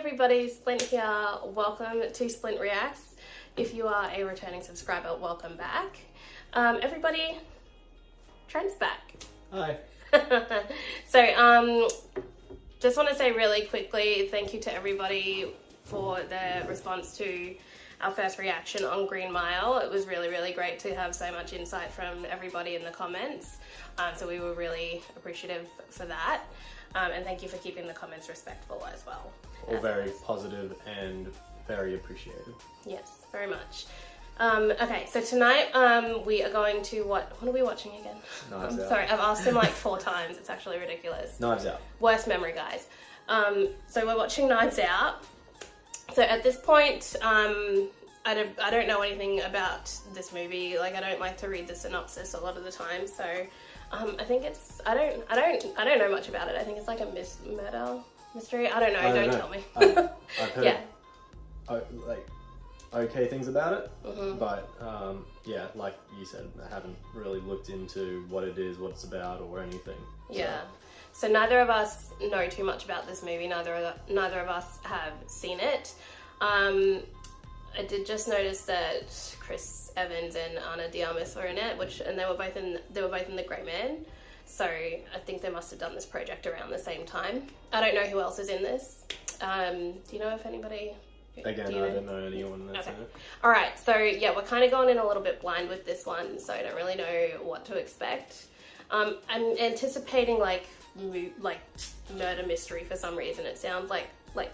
everybody, Splint here. Welcome to Splint Reacts. If you are a returning subscriber, welcome back. Everybody, Trent's back. Hi. So, just want to say really quickly, thank you to everybody for their response to our first reaction on Green Mile. It was really, really great to have so much insight from everybody in the comments. So we were really appreciative for that. And thank you for keeping the comments respectful as well. All very positive and very appreciated. Yes, very much. Okay, so tonight we are going to what are we watching again? Knives Out. Sorry, I've asked him like 4 times. It's actually ridiculous. Knives Out. Worst memory, guys. So we're watching Knives Out. So at this point, I don't know anything about this movie. Like, I don't like to read the synopsis a lot of the time. So I think it's I don't know much about it. I think it's like a murder mystery. I don't know. Don't tell me. I've heard like okay things about it, but yeah, like you said, I haven't really looked into what it is, what it's about, or anything. Yeah. So neither of us know too much about this movie. Neither of us have seen it. I did just notice that Chris Evans and Ana de Armas were in it, and they were both in The Grey Man. So I think they must have done this project around the same time. I don't know who else is in this. Do you know if anybody? Again, I don't know anyone that's in it. All right, so yeah, we're kind of going in a little bit blind with this one, so I don't really know what to expect. I'm anticipating like murder mystery for some reason. It sounds like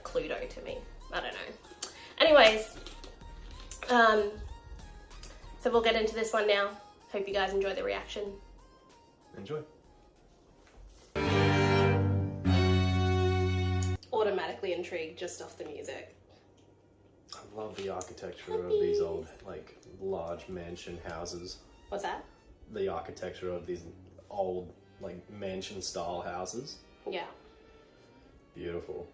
Cluedo to me. I don't know. Anyways, so we'll get into this one now. Hope you guys enjoy the reaction. Enjoy. Automatically intrigued just off the music. I love the architecture of these old, like, large mansion houses. What's that? The architecture of these old, like, mansion-style houses. Yeah. Beautiful.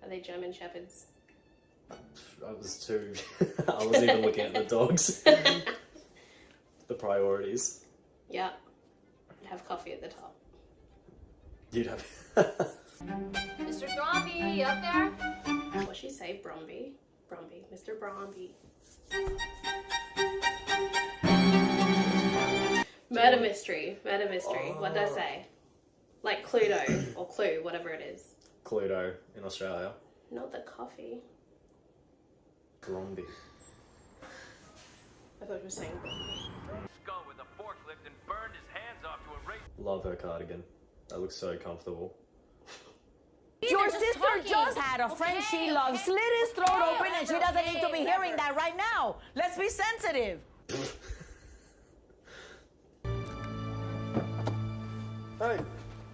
Are they German Shepherds? I was even looking at the dogs. The priorities. Yeah. Have coffee at the top. You'd have... Mr. Bromby, you up there? What'd she say? Bromby? Bromby. Mr. Bromby. Murder mystery. Murder mystery. Oh. What'd I say? Like Cluedo or Clue, whatever it is. Cluedo in Australia. Not the coffee. Bromby. I thought you were saying Bromby. Skull with a forklift and burned his hands off to erase. Love her cardigan. That looks so comfortable. Your sister just had a friend she loves slit his throat open and she doesn't need to be hearing that right now. Let's be sensitive. Hey,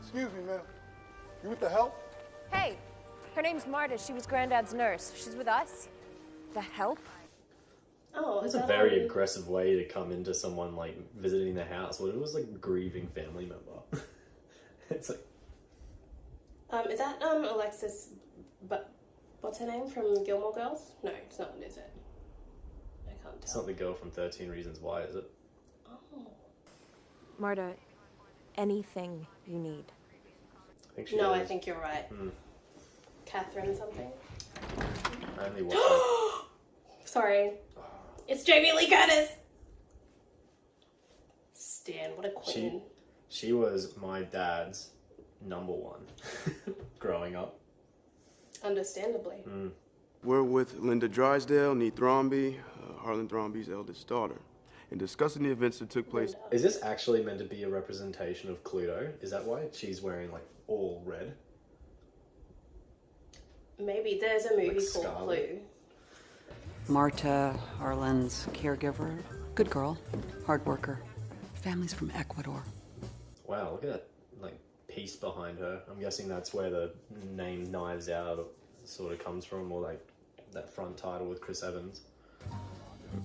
excuse me, man. You with the help? Hey, her name's Marta. She was Granddad's nurse. She's with us. The help? Oh, It's a very aggressive way to come into someone, like, visiting their house. What if it was, like, a grieving family member? It's like... Is that Alexis? But what's her name from Gilmore Girls? No, it's not. Is it? I can't tell. It's not the girl from 13 Reasons Why, is it? Oh. Marta, anything you need. I think she No, is. I think you're right. Catherine something. I only watched Sorry. It's Jamie Lee Curtis. Stan, what a queen. She was my dad's #1 growing up. Understandably. We're with Linda Drysdale, Nee Thrombey, Harlan Thrombey's eldest daughter, and discussing the events that took place. Is this actually meant to be a representation of Cluedo? Is that why she's wearing, like, all red? Maybe there's a movie Like called Scarlet. Clue. Marta, Harlan's caregiver. Good girl. Hard worker. Family's from Ecuador. Wow, look at that, like, piece behind her. I'm guessing that's where the name Knives Out sort of comes from, or, like, that front title with Chris Evans.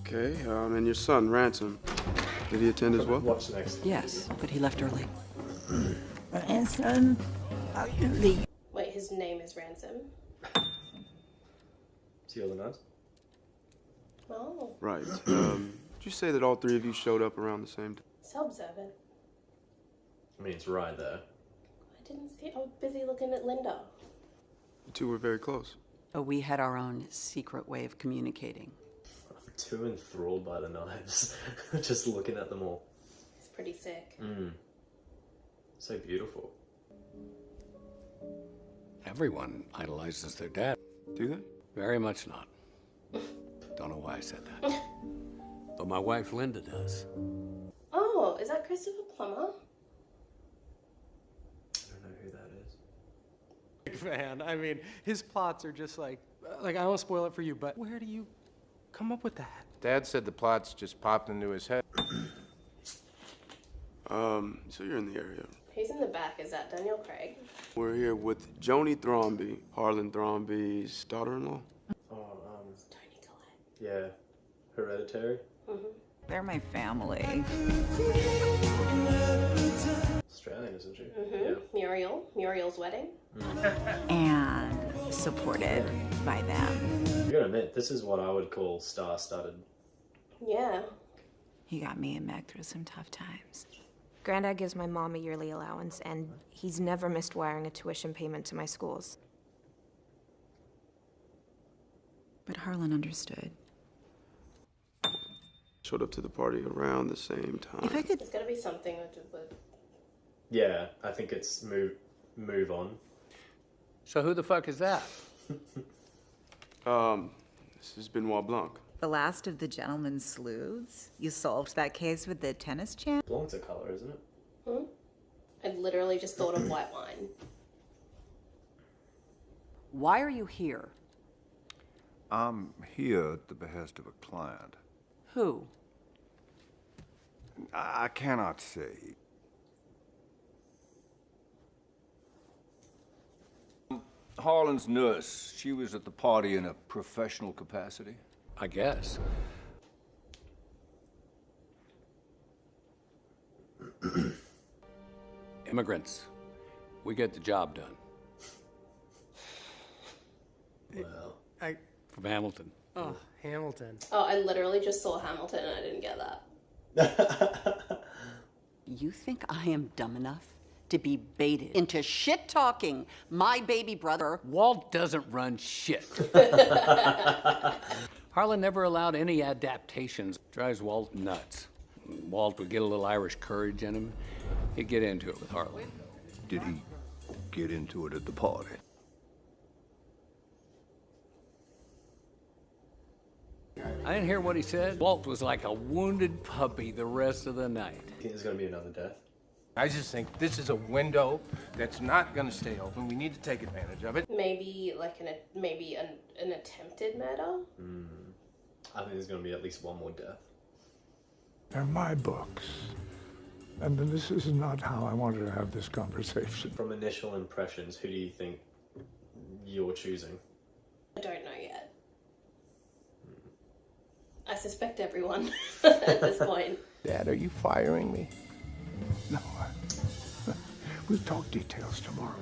Okay, and your son, Ransom, did he attend as well? Watch next. Yes, but he left early. Ransom, how you leave? Wait, his name is Ransom? See all the knives? Oh, Right. Did you say that all 3 of you showed up around the same time? so observant. I mean, it's right there. I didn't see. I was busy looking at Linda. You two were very close. We had our own secret way of communicating. I'm too enthralled by the knives, just looking at them all. It's pretty sick. So beautiful. Everyone idolizes their dad. Do they? Very much not. Don't know why I said that. But my wife Linda does. Oh, is that Christopher Plummer? I don't know who that is. Big fan. I mean, his plots are just like I won't spoil it for you, but where do you come up with that? Dad said the plots just popped into his head. So you're in the area. Who's in the back? Is that Daniel Craig? We're here with Joni Thrombey, Harlan Thrombey's daughter-in-law. Oh, Tony Collette. yeah. Hereditary? They're my family. Australian, isn't she? Yeah. Muriel's wedding. And supported by them. You gotta admit, this is what I would call star-studded. Yeah. He got me and Meg through some tough times. Granddad gives my mom a yearly allowance, and he's never missed wiring a tuition payment to my schools. But Harlan understood. Showed up to the party around the same time. If I could... There's gotta be something with Yeah, I think it's move on. So who the fuck is that? This is Benoit Blanc. The last of the gentleman's sleuths? You solved that case with the tennis champ? Blanc's a colour, isn't it? I literally just thought of white wine. Why are you here? I'm here at the behest of a client. Who? I cannot say. Harlan's nurse, she was at the party in a professional capacity. I guess. Immigrants. We get the job done. Well, From Hamilton. Oh, Hamilton. Oh, I literally just saw Hamilton and I didn't get that. You think I am dumb enough to be baited into shit-talking my baby brother? Walt doesn't run shit. Harlan never allowed any adaptations. Drives Walt nuts. Walt would get a little Irish courage in him. He'd get into it with Harlan. Did he get into it at the party? I didn't hear what he said. Walt was like a wounded puppy the rest of the night. I think there's gonna be another death. I just think this is a window that's not going to stay open. We need to take advantage of it. Maybe like an attempted murder. I think there's gonna be at least one more death. They're my books. And this is not how I wanted to have this conversation. From initial impressions, who do you think you're choosing? I don't know yet. I suspect everyone at this point. Dad, are you firing me? No, we'll talk details tomorrow.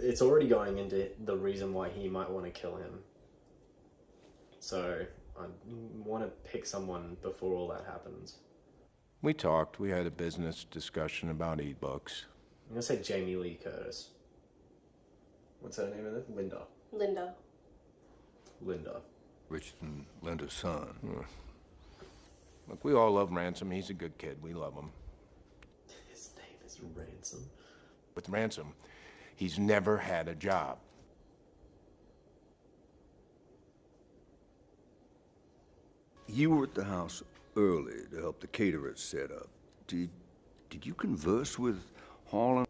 It's already going into the reason why he might want to kill him. So I want to pick someone before all that happens. We talked. We had a business discussion about e-books. I'm gonna say Jamie Lee Curtis. What's her name in it? Linda. Linda. Richard and Linda's son. Look, we all love Ransom. He's a good kid. We love him. His name is Ransom. With Ransom, he's never had a job. You were at the house early to help the caterers set up. Did you converse with Harlan?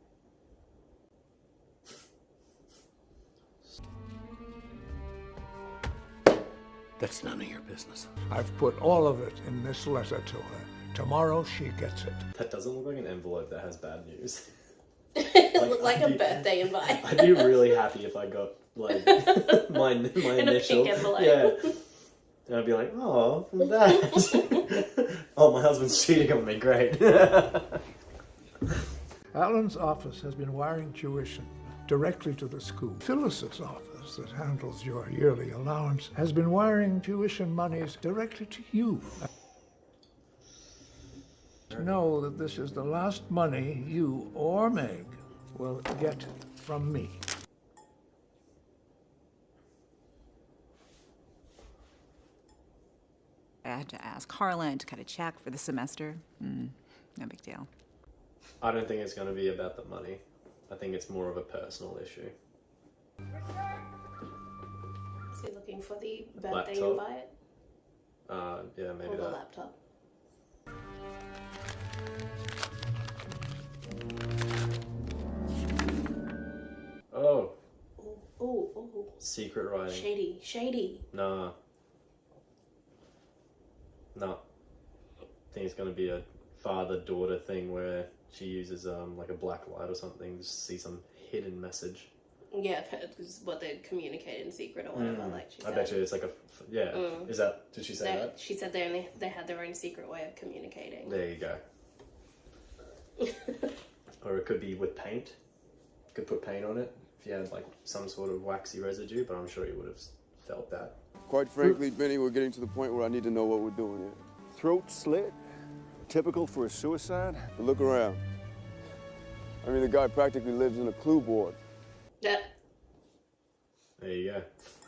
That's none of your business. I've put all of it in this letter to her. Tomorrow she gets it. That doesn't look like an envelope that has bad news. It looked like a birthday invite. I'd be really happy if I got like my initial. Pink envelope. Yeah. And I'd be like, oh, that. Oh, my husband's cheating on me. Great. Alan's office has been wiring tuition directly to the school. Phyllis's office, that handles your yearly allowance, has been wiring tuition monies directly to you. Know that this is the last money you or Meg will get from me. I had to ask Harlan to cut a check for the semester. No big deal. I don't think it's going to be about the money. I think it's more of a personal issue. Is he looking for the birthday Laptop. invite? Yeah, maybe Or the that. laptop? Oh, Oh, secret writing. shady. Nah. No. I think it's going to be a father-daughter thing where she uses like a black light or something to see some hidden message. Yeah, it's what they communicate in secret or whatever. Like she said. I bet you it's like a yeah. Is that? Did she say that? She said they had their own secret way of communicating. There you go. Or it could be with paint. Could put paint on it if you had like some sort of waxy residue, but I'm sure you would have felt that. Quite frankly, Benny, we're getting to the point where I need to know what we're doing here. Throat slit? Typical for a suicide? But look around. I mean, the guy practically lives in a clue board. Yeah. There you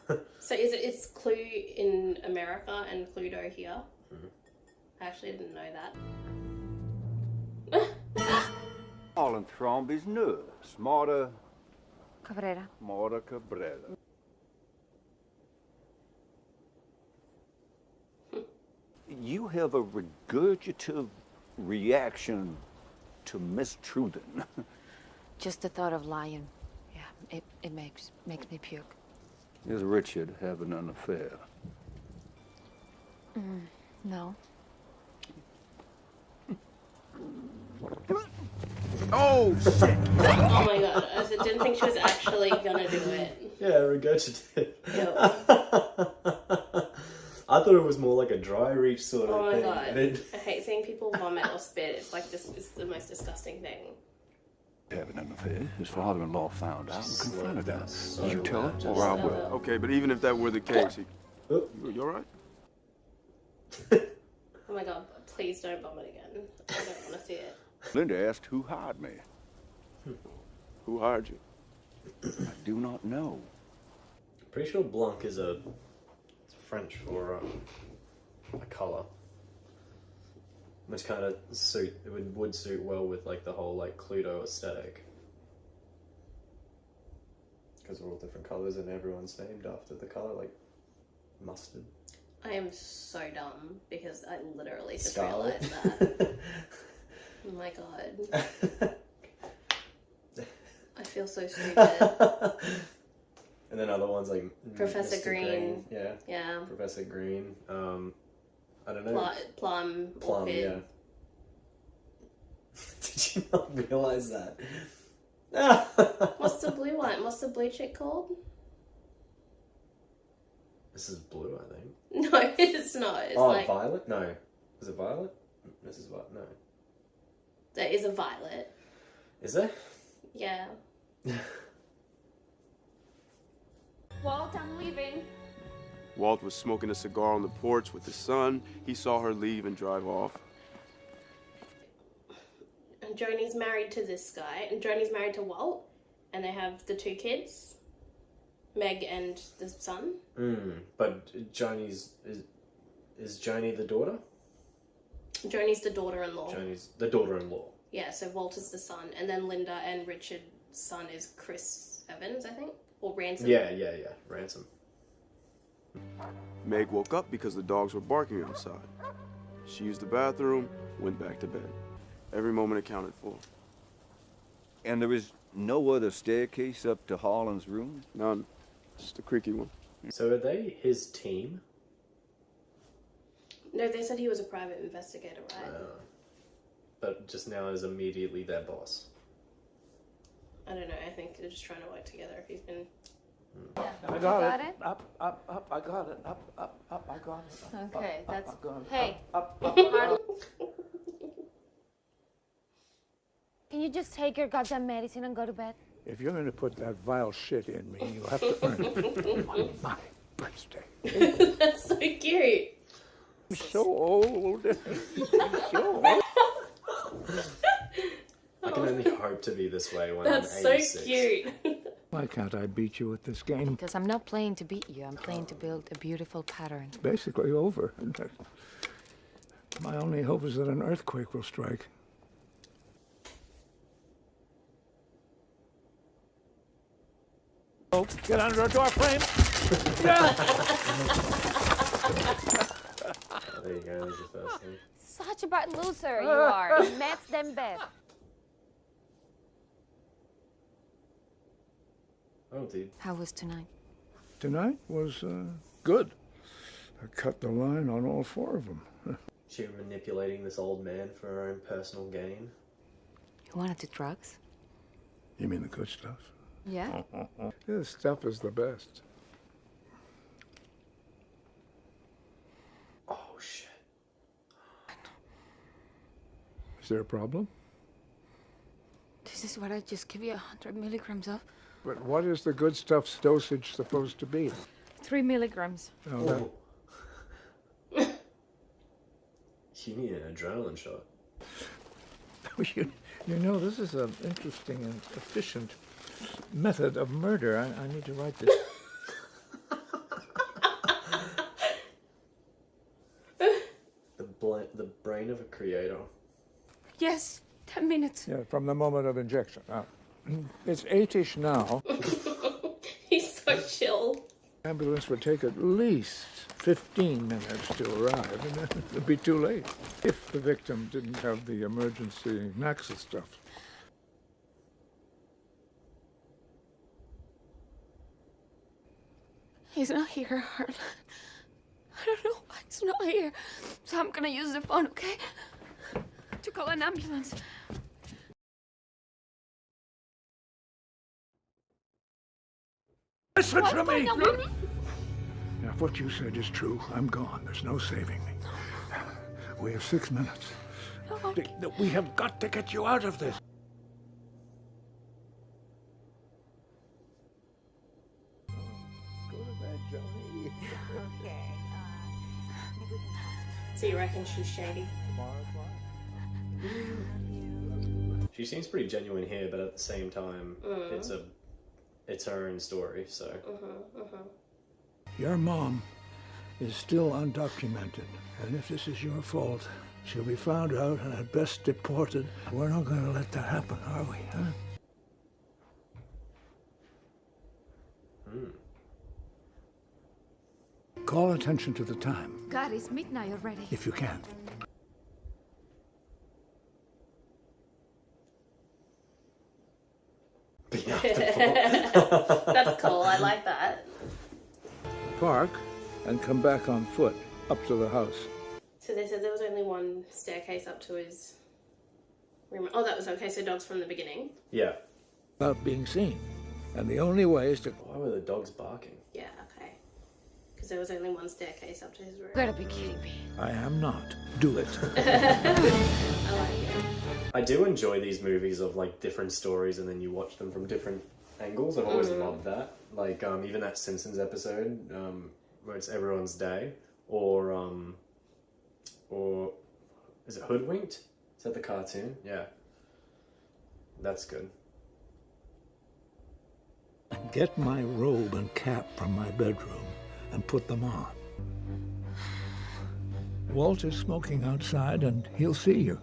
go. So it's Clue in America and Cluedo here? I actually didn't know that. Harlan Thromby's nurse, Marta Cabrera. Cabrera. You have a regurgitative reaction to Miss Truden. Just the thought of lying. Yeah, it makes me puke. Is Richard having an affair? No. Oh, shit! Oh my god, I didn't think she was actually gonna do it. Yeah, regurgitative. Ew. I thought it was more like a dry reach sort of Oh my thing. god. I hate seeing people vomit or spit. It's like it's the most disgusting thing. Having an affair. His father-in-law found out and confronted her. So You tell bad, her, or I so will. bad. Okay, but even if that were the case, you all right? Oh my god, please don't vomit again. I don't want to see it. Linda asked who hired me. Who hired you? I do not know. Pretty sure Blanc is it's French for a colour. Which kind of would suit well with like the whole like Cluedo aesthetic. Because they're all different colours and everyone's named after the colour, like mustard. I am so dumb because I literally just Scarlet. realized that. Oh my god. I feel so stupid. And then other ones like Professor Mr. Green. Yeah. Yeah. Professor Green. I don't know. Plum. Plum, Orchid. yeah. Did you not realise that? What's the blue one? What's the blue chick called? This is blue, I think. No, it's not. It's like Violet? No. Is it Violet? This is what? No. there is a Violet. Is there? Yeah. Walt, I'm leaving. Walt was smoking a cigar on the porch with his son. He saw her leave and drive off. And Joni's married to this guy, and Joni's married to Walt, and they have the two kids, Meg and the son. But Joni's is Joni the daughter? Joni's the daughter-in-law. Joni's the daughter-in-law. Yeah, so Walt is the son, and then Linda and Richard's son is Chris Evans, I think, or Ransom. Yeah. Ransom. Meg woke up because the dogs were barking outside. She used the bathroom, went back to bed. Every moment accounted for. And there is no other staircase up to Harlan's room? None. Just a creaky one. So are they his team? No, they said he was a private investigator, right? But just now is immediately their boss. I don't know. I think they're just trying to work together. If he's been. I got it. Up, I got it. Up, I got it. Okay, that's. I got it. Hey. Up. Can you just take your goddamn medicine and go to bed? If you're going to put that vile shit in me, you have to earn it on my birthday. That's so cute. I'm so old. I can only hope to be this way when That's I'm so 86. cute. Why can't I beat you at this game? Because I'm not playing to beat you, I'm playing to build a beautiful pattern. It's basically over. My only hope is that an earthquake will strike. Oh, get under a door frame! Yeah! There you go, there's the first thing. Such a bad loser you are. You met them bad. Oh, dude. How was tonight? Tonight was good. I cut the line on all 4 of them. She manipulating this old man for her own personal gain. You wanted the drugs? You mean the good stuff? Yeah. This stuff is the best. Oh, shit. Is there a problem? This is what I just give you 100 milligrams of. But what is the good stuff's dosage supposed to be? 3 milligrams. No, that, You need an adrenaline shot. you know, this is an interesting and efficient method of murder. I need to write this. The brain of a creator. Yes, 10 minutes. Yeah, from the moment of injection. It's 8-ish now. He's so chill. Ambulance would take at least 15 minutes to arrive, and then it would be too late if the victim didn't have the emergency Naxa stuff. He's not here, Harlan. I don't know why he's not here. So I'm gonna use the phone, okay? To call an ambulance. Listen What's to me! going on, Mommy? Now, if what you said is true, I'm gone. There's no saving me. We have 6 minutes. No. We have got to get you out of this. Go to bed, Joni. Okay. So you reckon she's shady? She seems pretty genuine here, but at the same time, it's her own story, so. Your mom is still undocumented, and if this is your fault, she'll be found out and at best deported. We're not going to let that happen, are we, huh? Call attention to the time, God, it's midnight already. if you can. That's cool. I like that. Park and come back on foot up to the house. So they said there was only one staircase up to his room. Oh, that was okay. So dogs from the beginning. Yeah. Without being seen. And the only way is to... Why were the dogs barking? Yeah. Okay. Because there was only one staircase up to his room. You gotta be kidding me. I am not. Do it. I like it. I do enjoy these movies of like different stories and then you watch them from different angles. I've always loved that. Like even that Simpsons episode where it's Everyone's Day, or is it Hoodwinked? Is that the cartoon? Yeah, that's good. Get my robe and cap from my bedroom and put them on. Walt is smoking outside and he'll see you.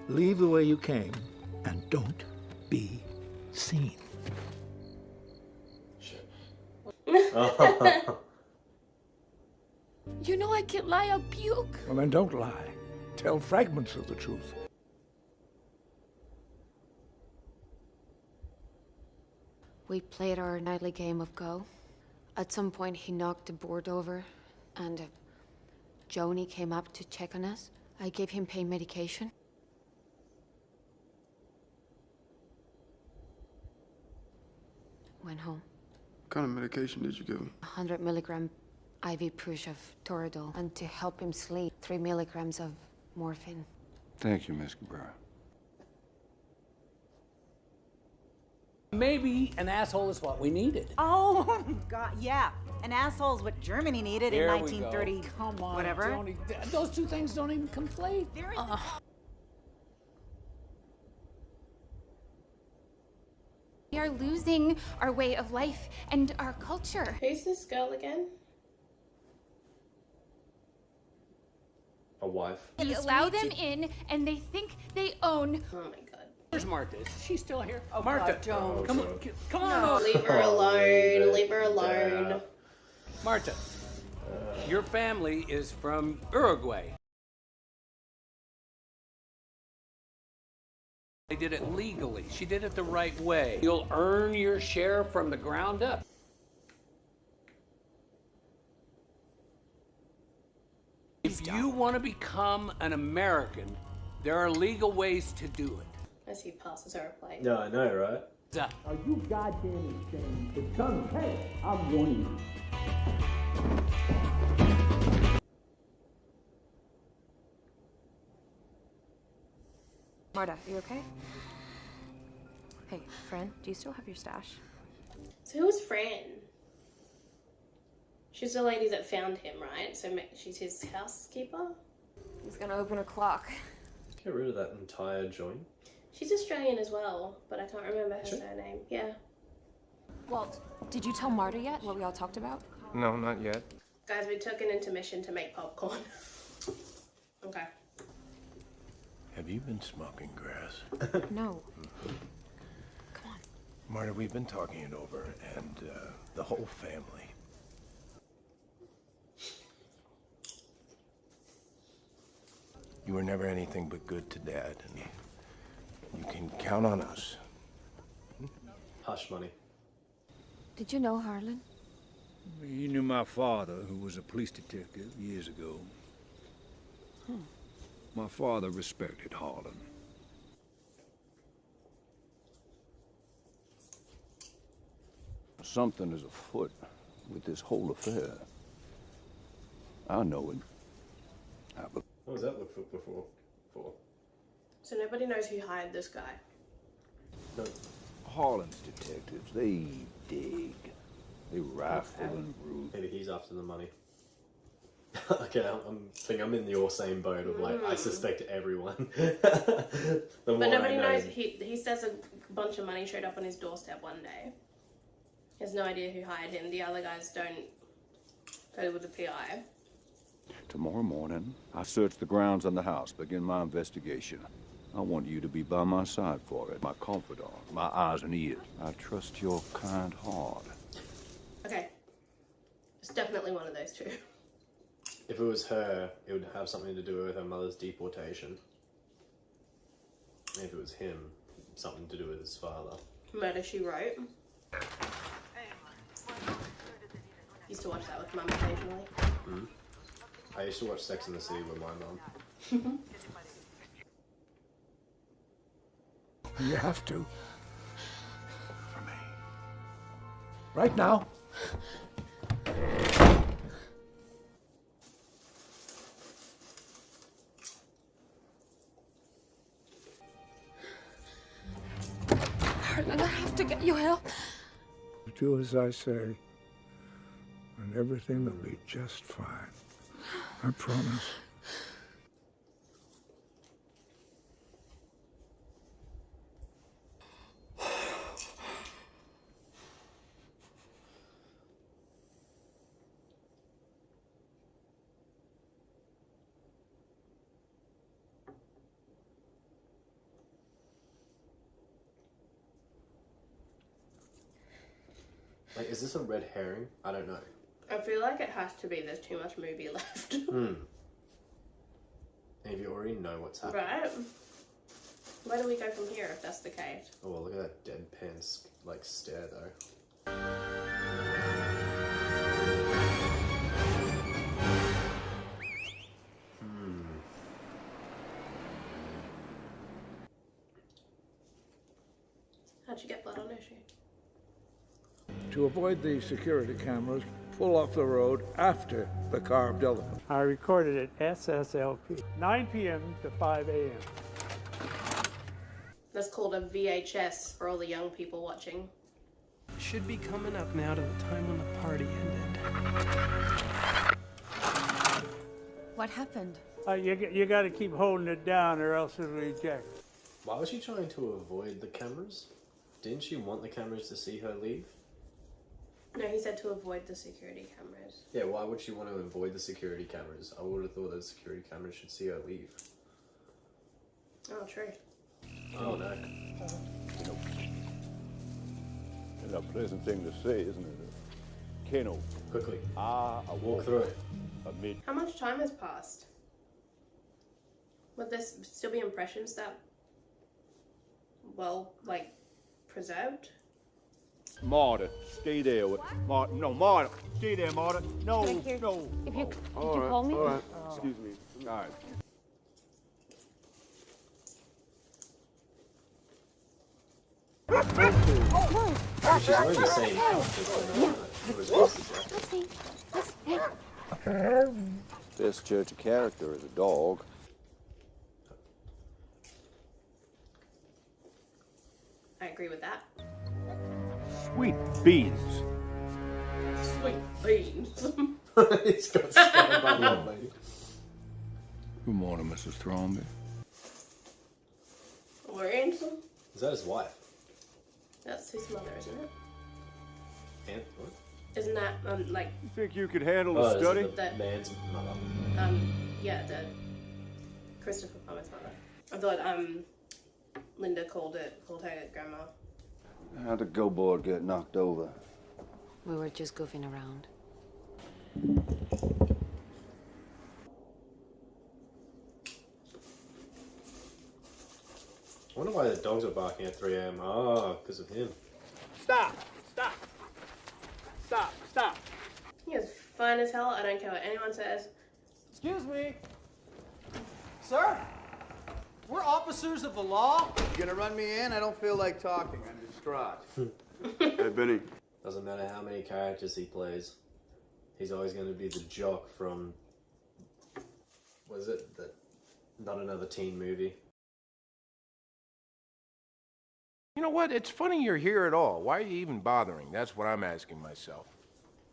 Leave the way you came and don't be seen. Shit. You know I can't lie, I'll puke. Well, then don't lie. Tell fragments of the truth. We played our nightly game of Go. At some point, he knocked the board over, and Joni came up to check on us. I gave him pain medication. Went home. What kind of medication did you give him? 100 milligram IV push of Toradol, and to help him sleep, 3 milligrams of morphine. Thank you, Miss Cabrera. Maybe an asshole is what we needed. Oh, God, yeah. An asshole is what Germany needed in There we 1930. go. Come on, whatever. Joni. Those two things don't even conflate. We are losing our way of life and our culture. Who's this girl again? A wife. We allow them in and they think they own. Oh my god. Where's Martha? Is she still here? Oh, Martha, God, don't. come on, come on. No, leave her alone. Leave her alone. Martha, your family is from Uruguay. They did it legally. She did it the right way. You'll earn your share from the ground up. If you want to become an American, there are legal ways to do it. As he passes her a plate. Yeah, I know, right? Are you goddamn insane? If something, hey, I'm warning you. Marta, you okay? Hey, friend, do you still have your stash? So who was Fran? She's the lady that found him, right? So she's his housekeeper? He's gonna open a clock. Get rid of that entire joint. She's Australian as well, but I can't remember her surname. Yeah. Walt, did you tell Marta yet what we all talked about? No, not yet. Guys, we took an intermission to make popcorn. Okay. Have you been smoking grass? No. Come on. Marta, we've been talking it over, and the whole family. You were never anything but good to Dad, and you can count on us. Hush money. Did you know Harlan? He knew my father, who was a police detective years ago. My father respected Harlan. Something is afoot with this whole affair. I know it. What was that look for before? So nobody knows who hired this guy. No. Harlan's detectives, they dig. They rifle and root. Maybe he's after the money. Okay, I'm in your same boat of like, I suspect everyone. But nobody knows. He says a bunch of money showed up on his doorstep one day. He has no idea who hired him. The other guys don't go with the PI. Tomorrow morning, I search the grounds and the house, begin my investigation. I want you to be by my side for it, my confidant, my eyes and ears. I trust your kind heart. Okay. It's definitely one of those two. If it was her, it would have something to do with her mother's deportation. And if it was him, something to do with his father. Murder, She Wrote. Used to watch that with Mum occasionally. Mm. I used to watch Sex and the City with my mum. You have to. For me. Right now. Harlan, I have to get you help. Do as I say, and everything will be just fine. I promise. Like, is this a red herring? I don't know. I feel like it has to be. There's too much movie left. And if you already know what's happening. Right. Where do we go from here if that's the case? Oh, well, look at that deadpan, like, stare, though. How'd you get blood on her shoe? To avoid the security cameras, pull off the road after the carved elephant. I recorded at SSLP, 9 p.m. to 5 a.m. That's called a VHS for all the young people watching. Should be coming up now to the time when the party ended. What happened? You got to keep holding it down or else it'll eject. Why was she trying to avoid the cameras? Didn't she want the cameras to see her leave? No, he said to avoid the security cameras. Yeah, why would she want to avoid the security cameras? I would have thought the security cameras should see her leave. Oh, true. Oh, no. It's a pleasant thing to say, isn't it? Keno. Quickly. I walk through it. Amid. How much time has passed? Would there still be impressions that, well, like, preserved? Marta, stay there. Marta, no, Marta, stay there, Marta. No, Thank you. no. If you, did All you right, call me? all right. Excuse me. All right. She's wearing the same outfit. Best judge of character is a dog. I agree with that. Sweet beans. Sweet beans. He's got sky by the lady. Good morning, Mrs. Thrombey. We're handsome. Is that his wife? That's his mother, isn't it? Aunt? What? Isn't that, like... You think you could handle Oh, a is study? it the man's mother? Yeah, the Christopher Plummer's mother. I thought, Linda called her grandma. How'd the go board get knocked over? We were just goofing around. I wonder why the dogs are barking at 3 a.m. Oh, because of him. Stop! Stop! Stop! Stop! He is fine as hell. I don't care what anyone says. Excuse me. Sir? We're officers of the law. You gonna run me in? I don't feel like talking. I'm distraught. Hey, Benny. Doesn't matter how many characters he plays. He's always going to be the jock from... What is it? Not Another Teen Movie. You know what? It's funny you're here at all. Why are you even bothering? That's what I'm asking myself.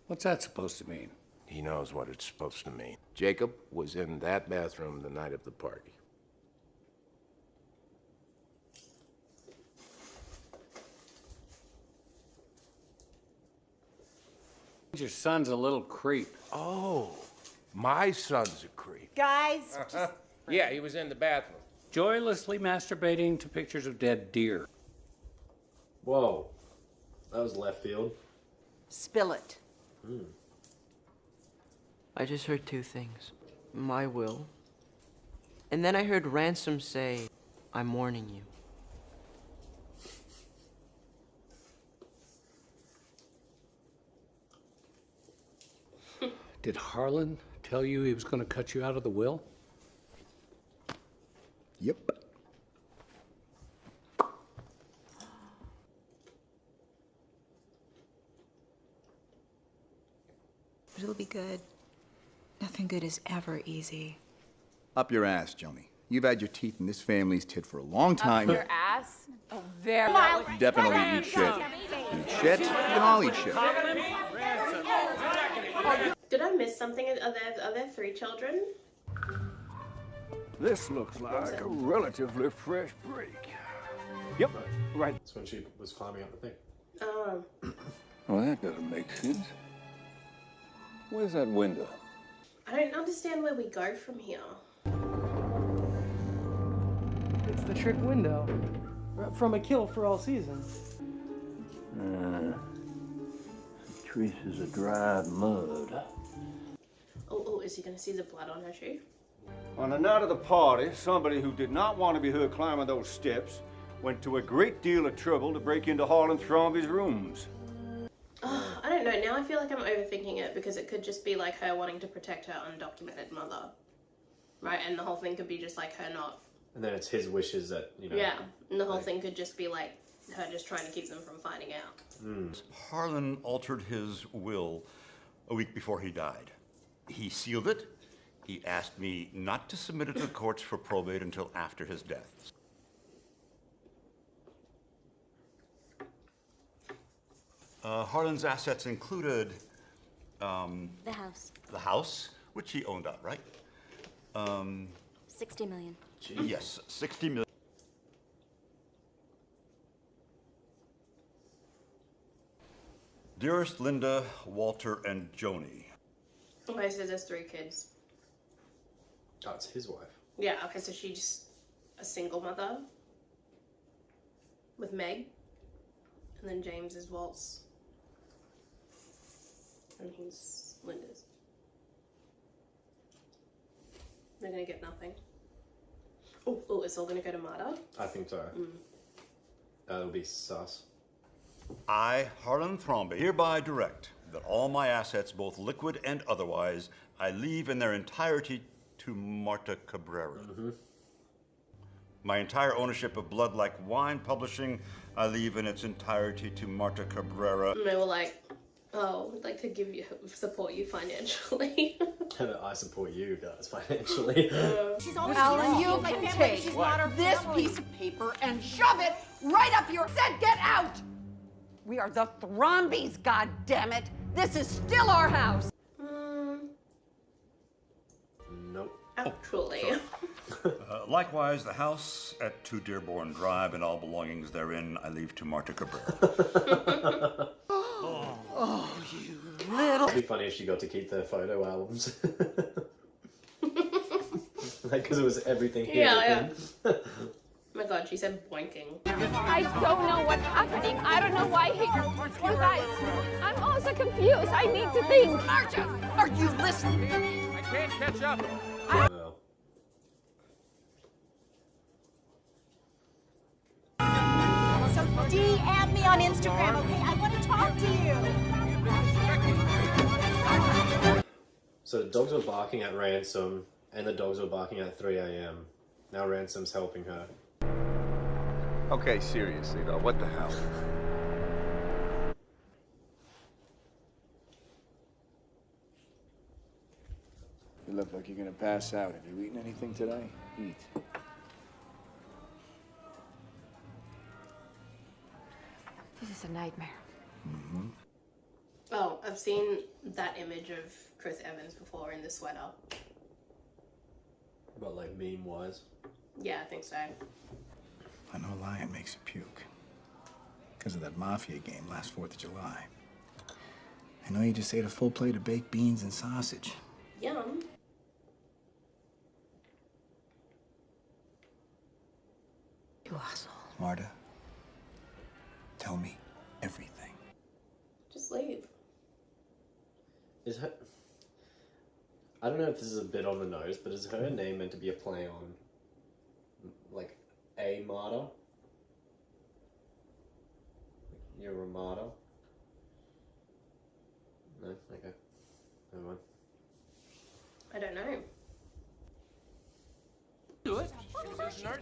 What's that supposed to mean? He knows what it's supposed to mean. Jacob was in that bathroom the night of the party. Your son's a little creep. Oh, my son's a creep. Guys, Yeah, he was in the bathroom. Joylessly masturbating to pictures of dead deer. Whoa. That was left field. spill it. I just heard two things. My will. And then I heard Ransom say, I'm warning you. Did Harlan tell you he was going to cut you out of the will? Yep. It'll be good. Nothing good is ever easy. Up your ass, Joni. You've had your teeth in this family's tit for a long time. Your ass? Oh, very. Definitely eat shit. Eat shit? You can all eat shit. Did I miss something? Are there 3 children? This looks like a relatively fresh break. Yep, right. That's when she was climbing up the thing. Oh. Well, that doesn't make sense. Where's that window? I don't understand where we go from here. It's the trick window from A Kill for All Seasons. Traces of dried mud. Oh, is he gonna see the blood on her shoe? On the night of the party, somebody who did not want to be heard climbing those steps went to a great deal of trouble to break into Harlan Thrombey's rooms. Oh, I don't know. Now I feel like I'm overthinking it because it could just be like her wanting to protect her undocumented mother. Right? And the whole thing could be just like her not... And then it's his wishes that, you know... Yeah. And the whole thing could just be like her just trying to keep them from finding out. Harlan altered his will a week before he died. He sealed it. He asked me not to submit it to the courts for probate until after his death. Harlan's assets included The house. the house, which he owned outright. 60 million. Yes, 60 million. Dearest Linda, Walter, and Joni. Okay, so there's 3 kids. Oh, it's his wife. Yeah, okay, so she's a single mother with Meg, and then James is Walt's, and he's Linda's. They're gonna get nothing. Oh, it's all gonna go to Marta? I think so. That'll be sus. I, Harlan Thrombey, hereby direct that all my assets, both liquid and otherwise, I leave in their entirety to Marta Cabrera. My entire ownership of Blood Like Wine Publishing, I leave in its entirety to Marta Cabrera. And they were like, oh, we'd like to support you financially. I support you guys financially. She's always Alan, you can take this piece of paper and shove it right up your... Said get out! We are the Thrombies, goddammit! This is still our house! Nope. Actually. Likewise, the house at 2 Dearborn Drive and all belongings therein, I leave to Marta Cabrera. Oh, you little... It'd be funny if she got to keep their photo albums. Like, because it was everything here. Yeah. Oh my god, she said boinking. I don't know what's happening. I don't know why he... You guys, I'm also confused. I need to think. Marta, are you listening? I can't catch up. So DM me on Instagram, okay? I want to talk to you. So the dogs were barking at Ransom, and the dogs were barking at 3 a.m. Now Ransom's helping her. Okay, seriously though, what the hell? You look like you're gonna pass out. Have you eaten anything today? Eat. This is a nightmare. Oh, I've seen that image of Chris Evans before in the sweater. But like meme-wise? Yeah, I think so. I know lying makes you puke. Because of that Mafia game last 4th of July. I know you just ate a full plate of baked beans and sausage. Yum. You asshole. Marta, tell me everything. Just leave. Is her... I don't know if this is a bit on the nose, but is her name meant to be a play on, like, a martyr? You're a martyr? No? Okay. Never mind. I don't know.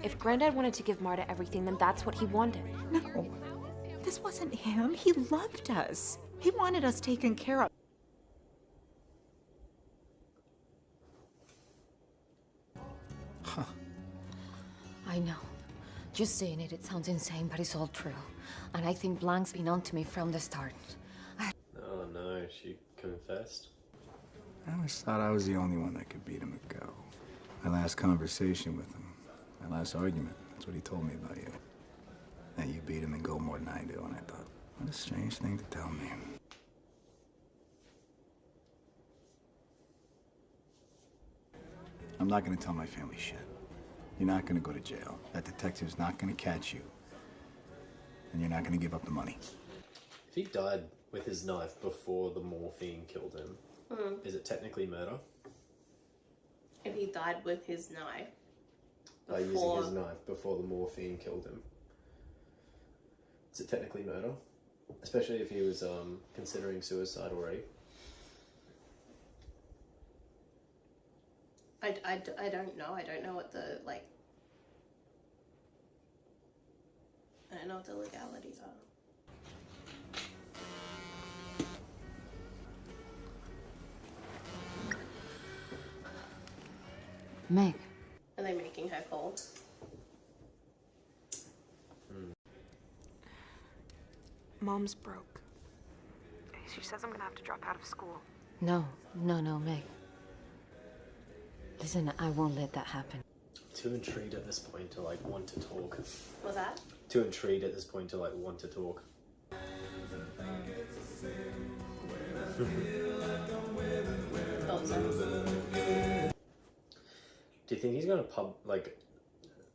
If Granddad wanted to give Marta everything, then that's what he wanted. No, this wasn't him. He loved us. He wanted us taken care of. I know. Just saying it, it sounds insane, but it's all true. And I think Blanc's been on to me from the start. Oh no, she confessed? I always thought I was the only one that could beat him at Go. My last conversation with him, my last argument, that's what he told me about you. That you beat him in Go more than I do, and I thought, what a strange thing to tell me. I'm not gonna tell my family shit. You're not gonna go to jail. That detective's not gonna catch you. And you're not gonna give up the money. If he died with his knife before the morphine killed him, is it technically murder? If he died with his knife By using his knife before the morphine killed him. Is it technically murder? Especially if he was considering suicide already. I don't know. I don't know what the, like... I don't know what the legalities are. Meg. Are they making her call? Mom's broke. She says I'm gonna have to drop out of school. No, Meg. Listen, I won't let that happen. Too intrigued at this point to like want to talk. What's that? Too intrigued at this point to like want to talk. Do you think he's gonna like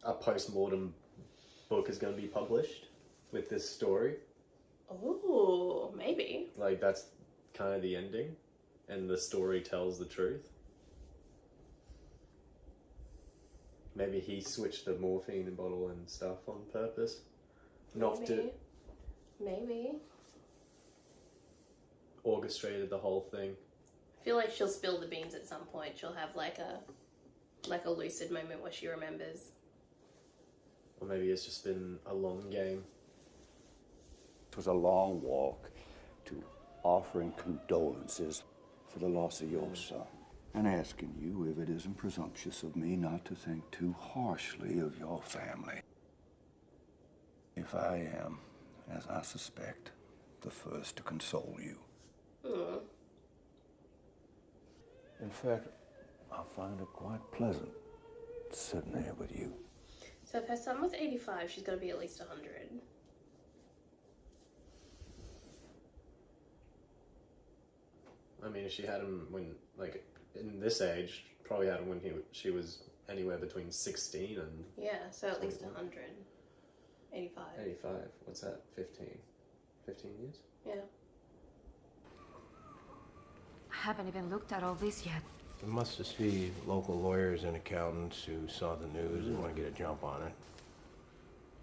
a post-mortem book is gonna be published with this story? Ooh, maybe. Like that's kind of the ending, and the story tells the truth. Maybe he switched the morphine bottle and stuff on purpose. Knocked it. Maybe. Orchestrated the whole thing. I feel like she'll spill the beans at some point. She'll have like a lucid moment where she remembers. Or maybe it's just been a long game. It was a long walk to offering condolences for the loss of your son. And asking you if it isn't presumptuous of me not to think too harshly of your family. If I am, as I suspect, the first to console you. Mm. In fact, I find it quite pleasant sitting here with you. So if her son was 85, she's got to be at least 100. I mean, if she had him when, like, in this age, probably had him when she was anywhere between 16 and... Yeah, so at least 100. 85. 85. What's that? 15? 15 years? Yeah. I haven't even looked at all this yet. It must just be local lawyers and accountants who saw the news and want to get a jump on it.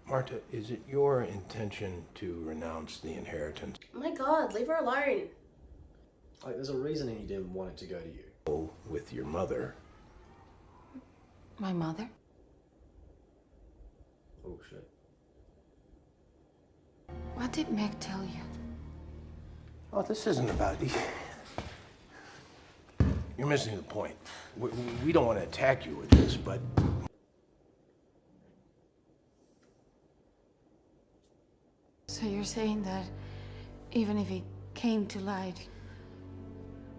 Marta, is it your intention to renounce the inheritance? Oh my god, leave her alone. Like, there's a reason he didn't want it to go to you. With your mother. My mother? Oh, shit. What did Meg tell you? Oh, this isn't about you. You're missing the point. We don't want to attack you with this, but... So you're saying that even if it came to light,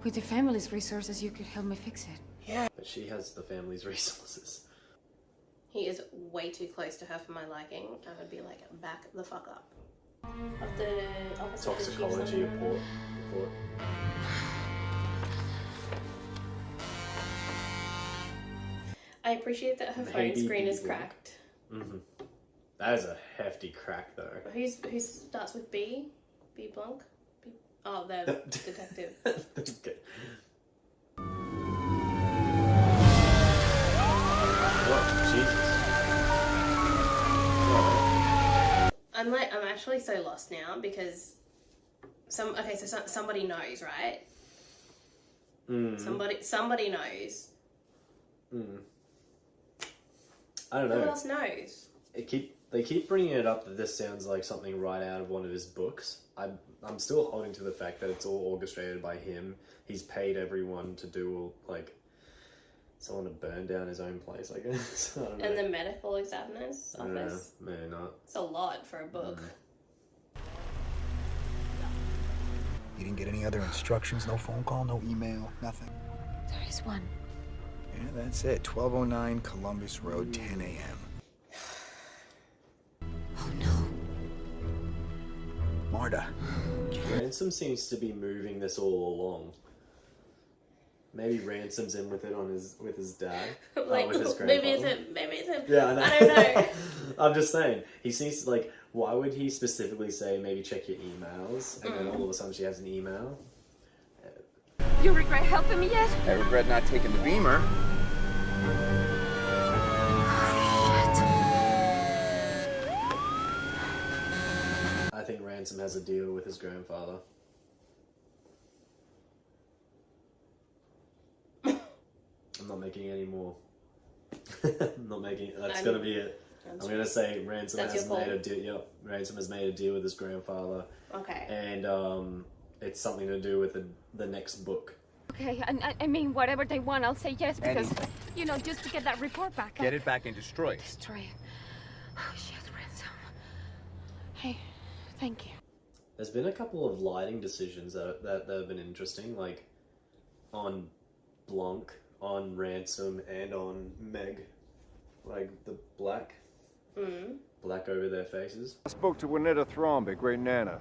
with the family's resources, you could help me fix it? Yeah. But she has the family's resources. He is way too close to her for my liking. I would be like, back the fuck up. Of the Office of the Toxicology Chief report. I appreciate that her phone screen is cracked. Mm-hmm. That is a hefty crack, though. Who starts with B? B Blanc? B... Oh, the detective. Okay. What? Jesus. I'm actually so lost now because somebody knows, right? Mm. Somebody knows. Mm. I don't know. Who else knows? They keep bringing it up that this sounds like something right out of one of his books. I'm still holding to the fact that it's all orchestrated by him. He's paid everyone to do, like, someone to burn down his own place, I guess. I don't know. And the medical examiner's office? No, maybe not. It's a lot for a book. You didn't get any other instructions? No phone call, no email, nothing? There is one. Yeah, that's it. 1209 Columbus Road, 10 a.m. Oh, no. Marta. Ransom seems to be moving this all along. Maybe Ransom's in with it with his dad. Like, with his grandfather. maybe it's him. Yeah, I know. I don't know. I'm just saying. He seems like, why would he specifically say maybe check your emails, and then all of a sudden she has an email? You regret helping me yet? I regret not taking the Beamer. I think Ransom has a deal with his grandfather. I'm not making any more. I'm not making. That's gonna be it. I'm gonna say Ransom has made a deal. Yep, Ransom has made a deal with his grandfather. Okay. And it's something to do with the next book. Okay, I mean, whatever they want, I'll say yes because, you know, just to get that report back. Get it back and destroy it. Destroy it. Oh, shit, Ransom. Hey, thank you. There's been a couple of lighting decisions that have been interesting, like on Blanc, on Ransom, and on Meg. Like the black over their faces. I spoke to Winetta Thromby, Great Nana.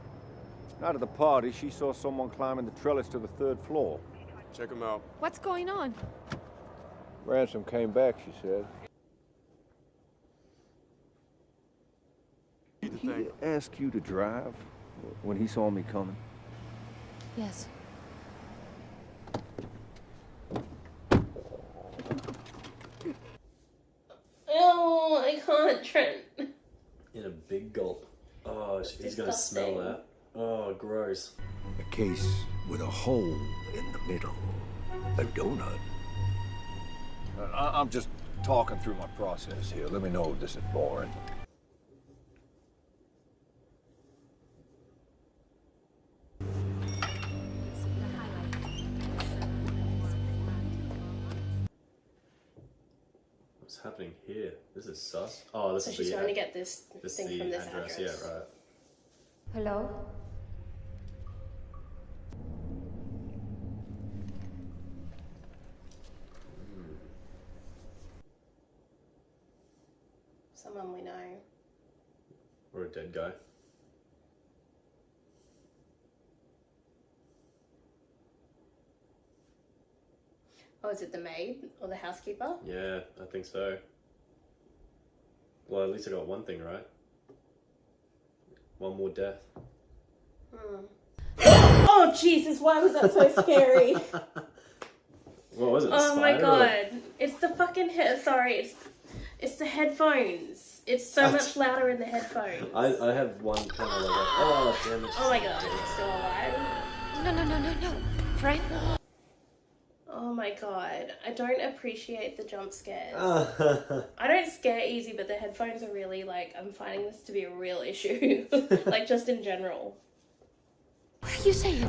Night of the party, she saw someone climbing the trellis to the 3rd floor. Check him out. What's going on? Ransom came back, she said. Did he ask you to drive when he saw me coming? Yes. Oh, I can't, Trent. In a big gulp. Oh, he's gonna smell that. Oh, gross. A case with a hole in the middle. A donut. I'm just talking through my process here. Let me know if this is boring. What's happening here? This is sus. Oh, this So is she's the going to get this this thing the from this address. address. Yeah, right. Hello? Someone we know. Or a dead guy. Oh, is it the maid or the housekeeper? Yeah, I think so. Well, at least I got one thing right. One more death. Oh, Jesus, why was that so scary? What was it? Oh my spider god. It's the fucking it's the headphones. It's so much louder in the headphones. I have one kind of like, oh damn it. Oh my god, it's still alive. No. Frank? Oh my god, I don't appreciate the jump scares. I don't scare easy, but the headphones are really like, I'm finding this to be a real issue. Like, just in general. What are you saying?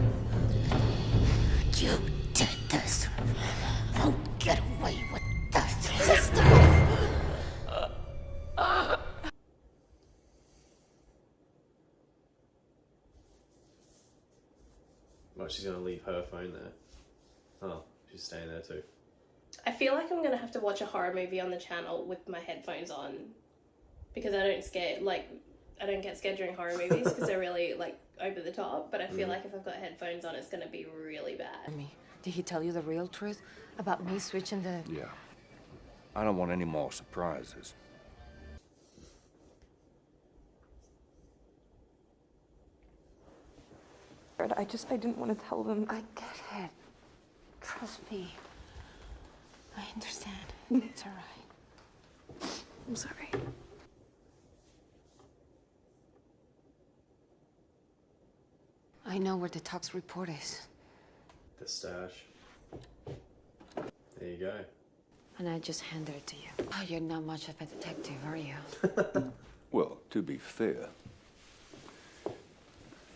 You did this. Won't get away with this. Sister! Well, she's gonna leave her phone there. Oh, she's staying there too. I feel like I'm gonna have to watch a horror movie on the channel with my headphones on, because I don't get scared during horror movies because they're really like over the top. But I feel like if I've got headphones on, it's gonna be really bad. Did he tell you the real truth about me switching the... Yeah. I don't want any more surprises. I didn't want to tell them. I get it. Trust me. I understand. It's all right. I'm sorry. I know where the tox report is. The stash. There you go. And I just handed it to you. Oh, you're not much of a detective, are you? Well, to be fair,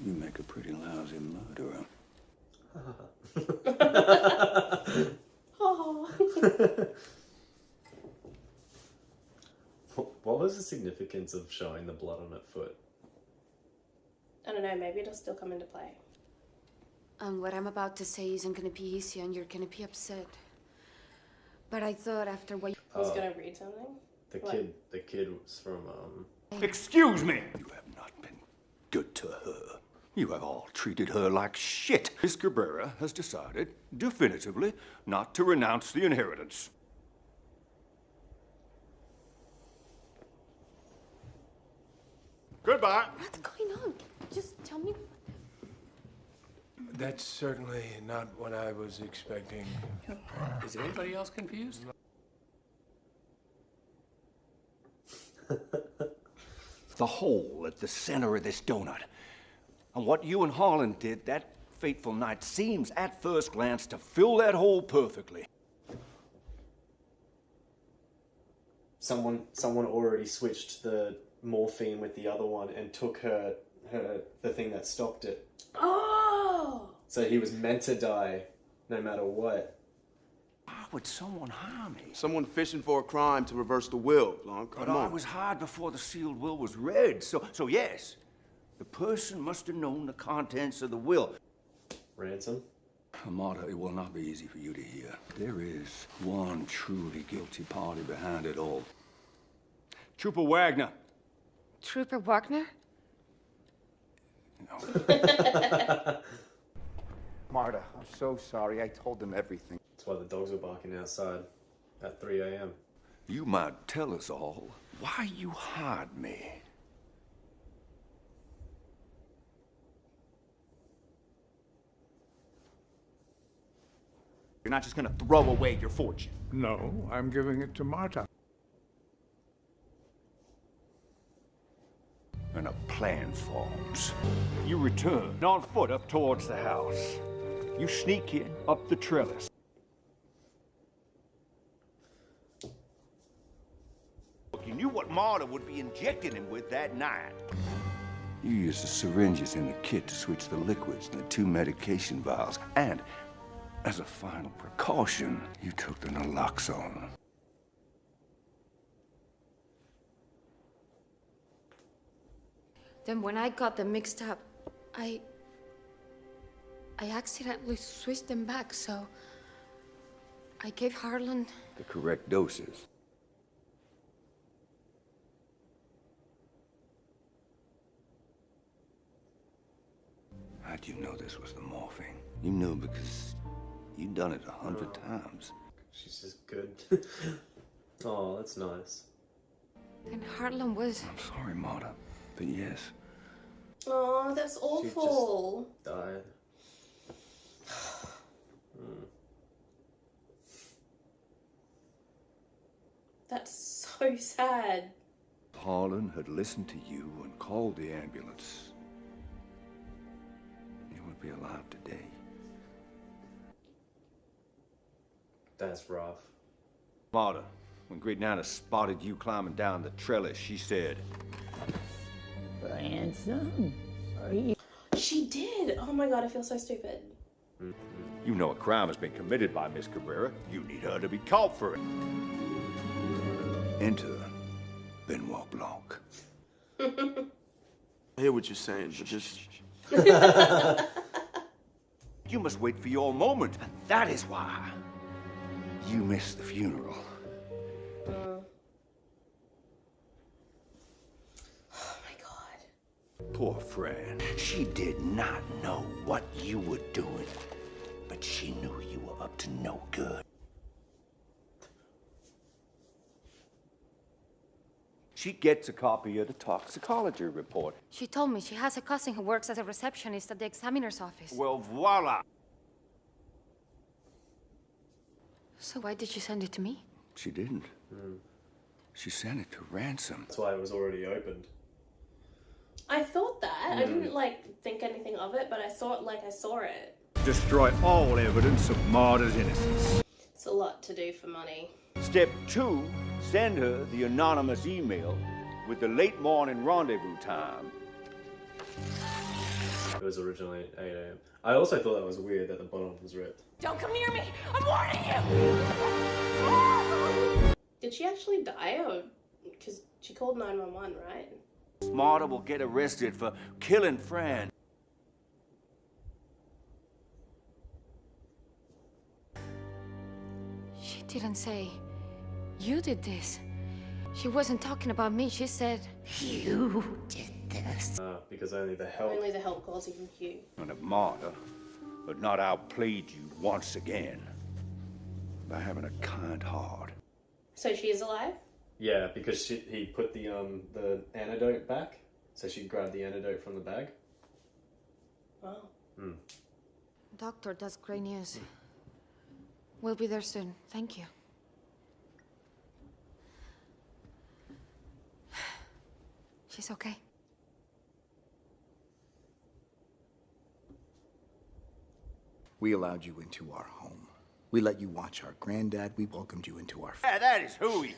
you make a pretty lousy murderer. What was the significance of showing the blood on her foot? I don't know, maybe it'll still come into play. What I'm about to say isn't gonna be easy and you're gonna be upset. But I thought after what I was gonna read something. The kid was from Excuse me! You have not been good to her. You have all treated her like shit. Miss Cabrera has decided, definitively, not to renounce the inheritance. Goodbye. What's going on? Just tell me. That's certainly not what I was expecting. Is anybody else confused? The hole at the center of this donut. And what you and Harlan did that fateful night seems, at first glance, to fill that hole perfectly. someone already switched the morphine with the other one and took the thing that stopped it. Oh! So he was meant to die no matter what. Why would someone harm me? Someone fishing for a crime to reverse the will, Blanc. But Come I on. was hard before the sealed will was read, so yes. The person must have known the contents of the will. Ransom? Marta, it will not be easy for you to hear. There is one truly guilty party behind it all. Trooper Wagner. Trooper Wagner? Marta, I'm so sorry. I told them everything. That's why the dogs were barking outside at 3 a.m. You might tell us all why you hired me. You're not just gonna throw away your fortune. No, I'm giving it to Marta. And a plan forms. You return on foot up towards the house. You sneak in up the trellis. You knew what Marta would be injecting him with that night. You used the syringes in the kit to switch the liquids and the 2 medication vials. And as a final precaution, you took the naloxone. Then when I got them mixed up, I accidentally switched them back, so I gave Harlan The correct doses. How'd you know this was the morphine? You knew because you'd done it 100 times. She's just good. Oh, that's nice. And Harlan was... I'm sorry, Marta, but yes. Oh, that's awful. She just died. That's so sad. Harlan had listened to you and called the ambulance. You would be alive today. That's rough. Marta, when Great Nana spotted you climbing down the trellis, she said, Ransom, are you? She did. Oh my god, I feel so stupid. you know a crime has been committed by Miss Cabrera. You need her to be caught for it. Enter Benoit Blanc. I hear what you're saying, but just... You must wait for your moment, and that is why you missed the funeral. Oh my god. Poor Fran. She did not know what you were doing, but she knew you were up to no good. She gets a copy of the toxicology report. She told me she has a cousin who works as a receptionist at the examiner's office. Well, voila. So why did she send it to me? She didn't. She sent it to Ransom. That's why it was already opened. I thought that. I didn't think anything of it, but I saw it. Destroy all evidence of Marta's innocence. It's a lot to do for money. Step 2, send her the anonymous email with the late morning rendezvous time. It was originally at 8 a.m. I also thought that was weird that the bottom was ripped. Don't come near me! I'm warning you! Did she actually die? Or because she called 911, right? Marta will get arrested for killing Fran. She didn't say, you did this. She wasn't talking about me. She said, You did this. Because only the help. Only the help causing you. And if Marta had not outplayed you once again by having a kind heart. So she is alive? Yeah, because he put the antidote back, so she grabbed the antidote from the bag. Wow. Doctor, that's great news. We'll be there soon. Thank you. She's okay. We allowed you into our home. We let you watch our granddad. We welcomed you into our Yeah, that is hooey.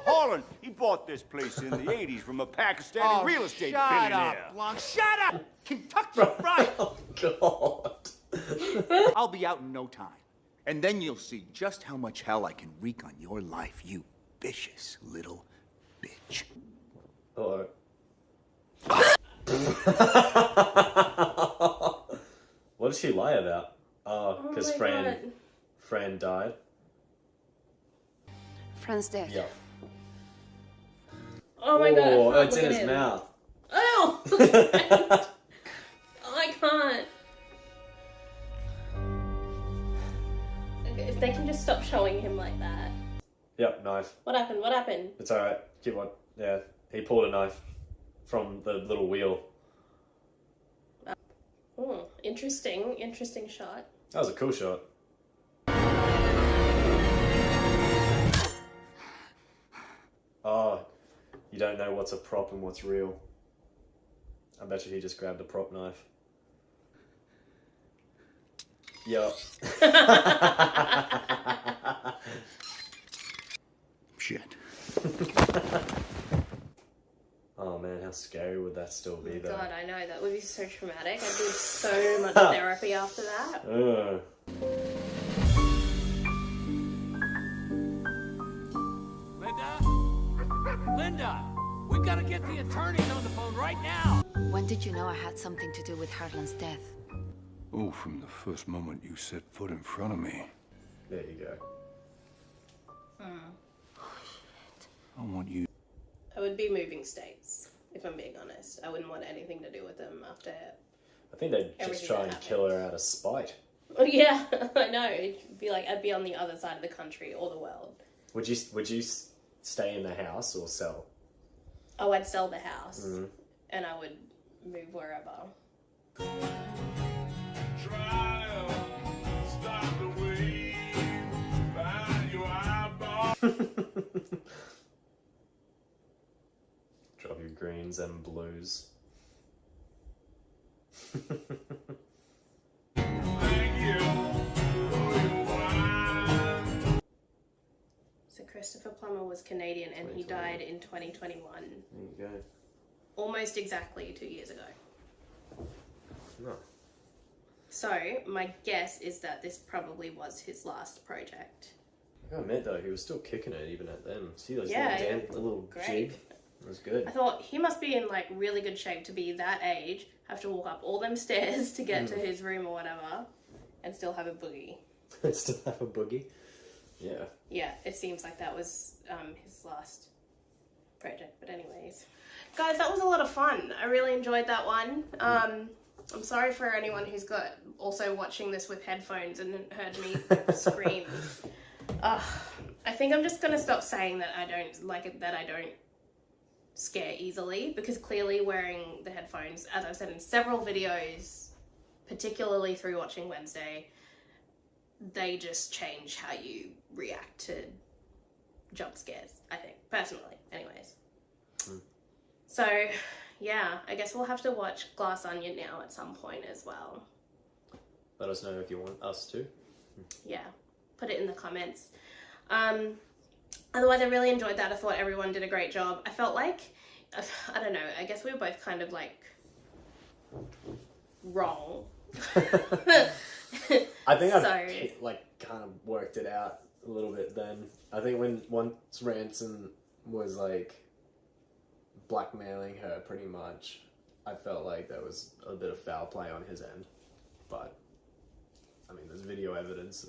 Harlan, he bought this place in the 80s from a Pakistani real estate billionaire. Shut up, Blanc. Shut up! Kentucky Fried! Oh, God. I'll be out in no time. And then you'll see just how much hell I can wreak on your life, you vicious little bitch. Hello. What did she lie about? Oh, because God. Fran died. Fran's dead. Yeah. Oh my god. I Oh, can't it's look in at his him. mouth. Oh! I can't. If they can just stop showing him like that. Yep, knife. What happened? What happened? It's alright. Keep on. Yeah, he pulled a knife from the little wheel. Oh, interesting. Interesting shot. That was a cool shot. Oh, you don't know what's a prop and what's real. I bet you he just grabbed a prop knife. Yup. Shit. Oh man, how scary would that still be though? God, I know. That would be so traumatic. I'd do so much therapy after that. Linda, we've got to get the attorneys on the phone right now. When did you know I had something to do with Harlan's death? Oh, from the first moment you set foot in front of me. There you go. I want you. I would be moving states, if I'm being honest. I wouldn't want anything to do with them after. I think they'd just Everything try that and happened. kill her out of spite. Oh yeah, I know. It'd be like I'd be on the other side of the country or the world. Would you stay in the house or sell? Oh, I'd sell the house, Mhm. and I would move wherever. Drop your greens and blues. So Christopher Plummer was Canadian, and he died in 2021. There you go. Almost exactly 2 years ago. No. So, my guess is that this probably was his last project. I gotta admit though, he was still kicking it even at then. See those Yeah, little, yeah. the little Great. jig? It was good. I thought he must be in like really good shape to be that age, have to walk up all them stairs to get to his room or whatever, and still have a boogie. And still have a boogie? Yeah. Yeah, it seems like that was his last project. But anyways, guys, that was a lot of fun. I really enjoyed that one. I'm sorry for anyone who's got also watching this with headphones and heard me scream. I think I'm just gonna stop saying that I don't like it, that I don't scare easily, because clearly wearing the headphones, as I've said in several videos, particularly through watching Wednesday, they just change how you react to jump scares, I think, personally, anyways. So, yeah, I guess we'll have to watch Glass Onion now at some point as well. Let us know if you want us to. Yeah, put it in the comments. Otherwise, I really enjoyed that. I thought everyone did a great job. I felt like, I don't know, I guess we were both kind of like wrong. I think So- I've like kind of worked it out a little bit then. I think once Ransom was like blackmailing her pretty much, I felt like there was a bit of foul play on his end. But I mean, there's video evidence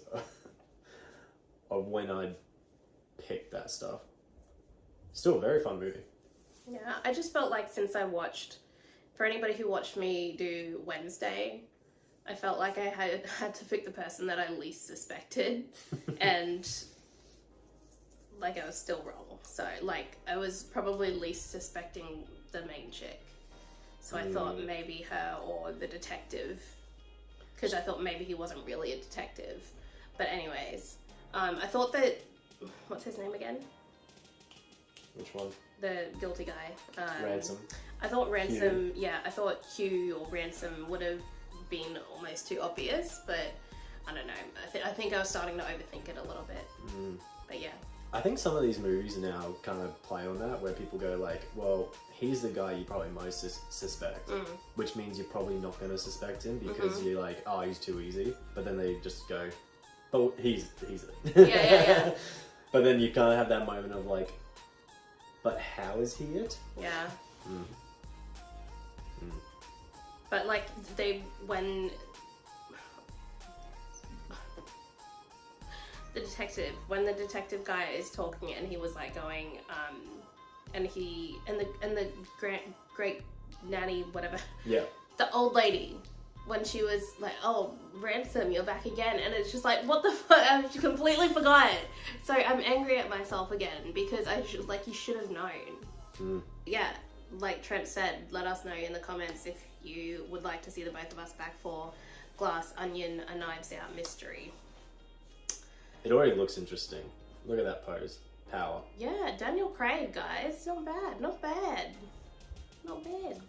of when I picked that stuff. Still a very fun movie. Yeah, I just felt like since I watched, for anybody who watched me do Wednesday, I felt like I had to pick the person that I least suspected, and like I was still wrong. So like I was probably least suspecting the main chick. So I thought maybe her or the detective, because I thought maybe he wasn't really a detective. But anyways, I thought that, what's his name again? Which one? The guilty guy. Ransom. I thought Ransom, yeah, I thought Hugh or Ransom would have been almost too obvious, but I don't know. I think I was starting to overthink it a little bit. But yeah. I think some of these movies now kind of play on that, where people go like, well, he's the guy you probably most suspect, which means you're probably not going to suspect him because you're like, oh, he's too easy. But then they just go, oh, he's it. Yeah. But then you kind of have that moment of like, but how is he it? Yeah. But like when the detective guy is talking and he was like going, and the great nanny, whatever. Yeah. The old lady, when she was like, "Oh, Ransom, you're back again," and it's just like, what the fuck? I completely forgot. So I'm angry at myself again because you should have known. Yeah, like Trent said, let us know in the comments if you would like to see the both of us back for Glass Onion, a Knives Out mystery. It already looks interesting. Look at that pose. Power. Yeah, Daniel Craig, guys. Not bad. Not bad. Not bad.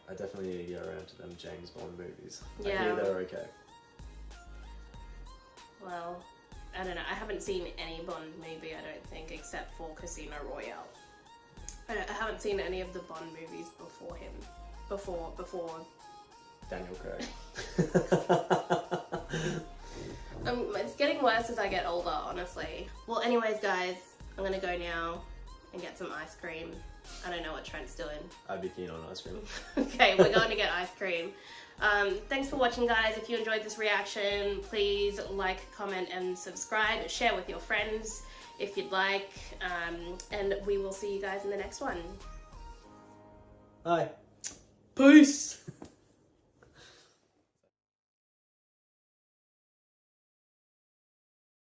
I definitely need to get around to them James Bond movies. Yeah. I hear they're okay. Well, I don't know. I haven't seen any Bond movie, I don't think, except for Casino Royale. I haven't seen any of the Bond movies before him. Before Daniel Craig. It's getting worse as I get older, honestly. Well, anyways, guys, I'm gonna go now and get some ice cream. I don't know what Trent's doing. I'd be keen on ice cream. Okay, we're going to get ice cream. Thanks for watching, guys. If you enjoyed this reaction, please like, comment, and subscribe. Share with your friends if you'd like. And we will see you guys in the next one. Bye. Peace.